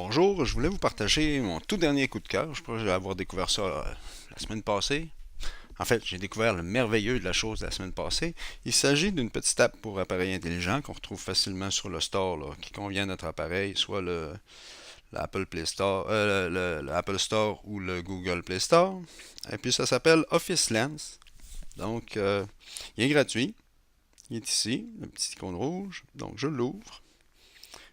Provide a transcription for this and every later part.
Bonjour, je voulais vous partager mon tout dernier coup de cœur. Je crois avoir découvert ça la semaine passée. En fait, j'ai découvert le merveilleux de la chose la semaine passée. Il s'agit d'une petite app pour appareil intelligent qu'on retrouve facilement sur le store là, qui convient à notre appareil, soit l'Apple Play Store, l'Apple Store ou le Google Play Store. Et puis ça s'appelle Office Lens. Donc, il est gratuit. Il est ici, le petit icône rouge. Donc, je l'ouvre.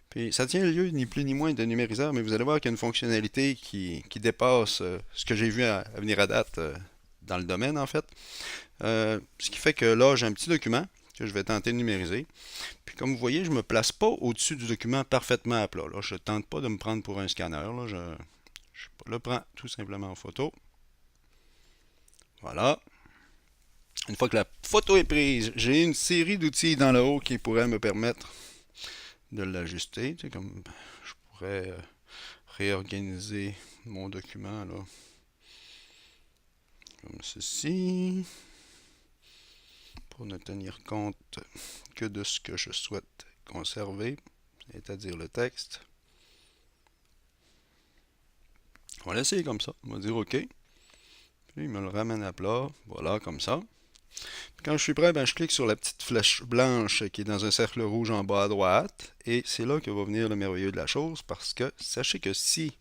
Puis ça tient lieu ni plus ni moins de numériseur, mais vous allez voir qu'il y a une fonctionnalité qui dépasse ce que j'ai vu à venir à date dans le domaine en fait. Ce qui fait que là, j'ai un petit document que je vais tenter de numériser. Puis comme vous voyez, je ne me place pas au-dessus du document parfaitement à plat. Là, je ne tente pas de me prendre pour un scanner. Là, je le prends tout simplement en photo. Voilà. Une fois que la photo est prise, j'ai une série d'outils dans le haut qui pourraient me permettre de l'ajuster. Tu sais, comme je pourrais réorganiser mon document là, comme ceci, pour ne tenir compte que de ce que je souhaite conserver, c'est-à-dire le texte. On va l'essayer comme ça. On va dire OK. Puis il me le ramène à plat. Voilà, comme ça. Puis quand je suis prêt, ben, je clique sur la petite flèche blanche qui est dans un cercle rouge en bas à droite. Et c'est là que va venir le merveilleux de la chose, parce que sachez que si,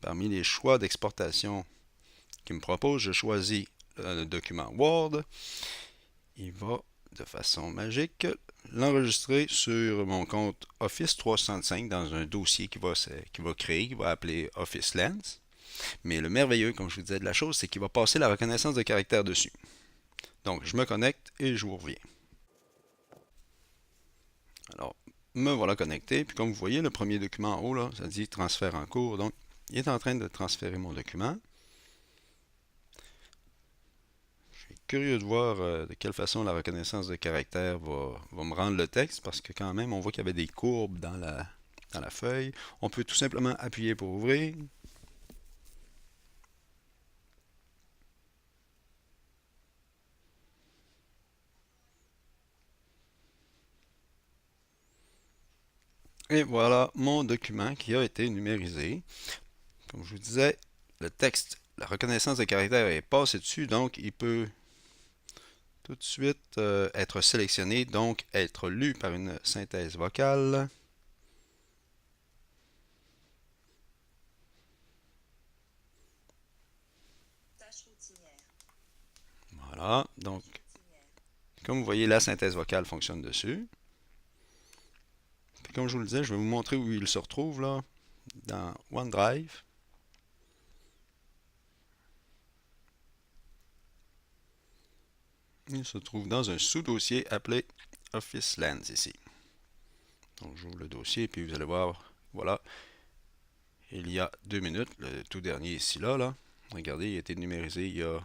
parmi les choix d'exportation qu'il me propose, je choisis le document Word, il va de façon magique l'enregistrer sur mon compte Office 365 dans un dossier qu'il va créer, qu'il va appeler Office Lens. Mais le merveilleux, comme je vous disais de la chose, c'est qu'il va passer la reconnaissance de caractère dessus. Donc, je me connecte et je vous reviens. Alors, me voilà connecté. Puis comme vous voyez, le premier document en haut, là, ça dit transfert en cours. Donc, il est en train de transférer mon document. Curieux de voir de quelle façon la reconnaissance de caractère va me rendre le texte, parce que quand même, on voit qu'il y avait des courbes dans la feuille. On peut tout simplement appuyer pour ouvrir. Et voilà mon document qui a été numérisé. Comme je vous disais, le texte, la reconnaissance de caractère est passée dessus, donc il peut tout de suite être sélectionné, donc être lu par une synthèse vocale. Voilà, donc comme vous voyez, la synthèse vocale fonctionne dessus. Puis comme je vous le disais, je vais vous montrer où il se retrouve là, dans OneDrive. Il se trouve dans un sous-dossier appelé Office Lens ici. Donc j'ouvre le dossier, puis vous allez voir, voilà, il y a 2 minutes, le tout dernier ici là. Regardez, il a été numérisé il y a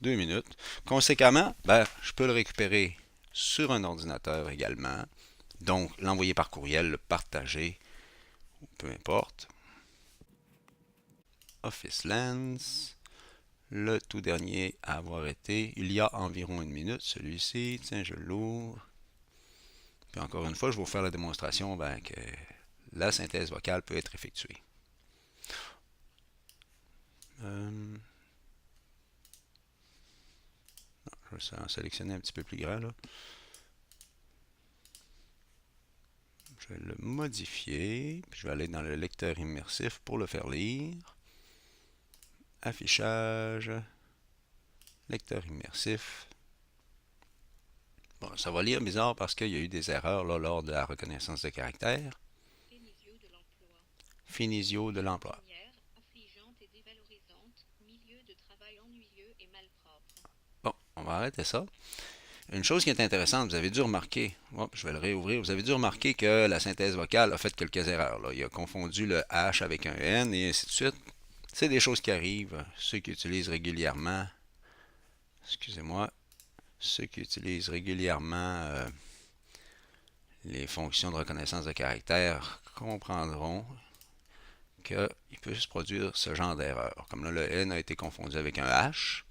2 minutes. Conséquemment, ben, je peux le récupérer sur un ordinateur également. Donc, l'envoyer par courriel, le partager, peu importe. Office Lens, le tout dernier à avoir été il y a environ 1 minute, celui-ci. Tiens, je l'ouvre. Puis encore une fois, je vais vous faire la démonstration que la synthèse vocale peut être effectuée. Euh, je vais en sélectionner un petit peu plus grand là. Je vais le modifier, puis je vais aller dans le lecteur immersif pour le faire lire. Affichage, lecteur immersif. Bon, ça va lire bizarre parce qu'il y a eu des erreurs là, lors de la reconnaissance de caractère. Finisio de l'emploi. Bon, on va arrêter ça. Une chose qui est intéressante, vous avez dû remarquer, je vais le réouvrir, vous avez dû remarquer que la synthèse vocale a fait quelques erreurs. Là. Il a confondu le H avec un N et ainsi de suite. C'est des choses qui arrivent. Ceux qui utilisent régulièrement, excusez-moi, ceux qui utilisent régulièrement les fonctions de reconnaissance de caractère comprendront qu'il peut se produire ce genre d'erreur. Comme là, le N a été confondu avec un H.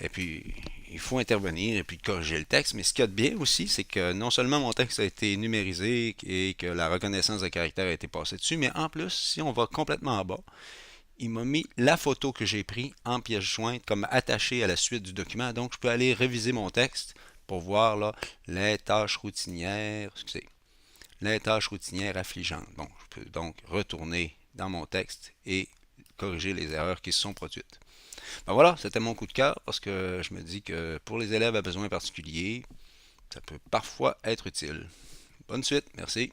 Et puis, il faut intervenir et puis corriger le texte. Mais ce qu'il y a de bien aussi, c'est que non seulement mon texte a été numérisé et que la reconnaissance de caractère a été passée dessus, mais en plus, si on va complètement en bas, il m'a mis la photo que j'ai prise en pièce jointe comme attachée à la suite du document. Donc, je peux aller réviser mon texte pour voir là, les tâches routinières, excusez, les tâches routinières affligeantes. Bon, je peux donc retourner dans mon texte et corriger les erreurs qui se sont produites. Ben voilà, c'était mon coup de cœur parce que je me dis que pour les élèves à besoins particuliers, ça peut parfois être utile. Bonne suite, merci.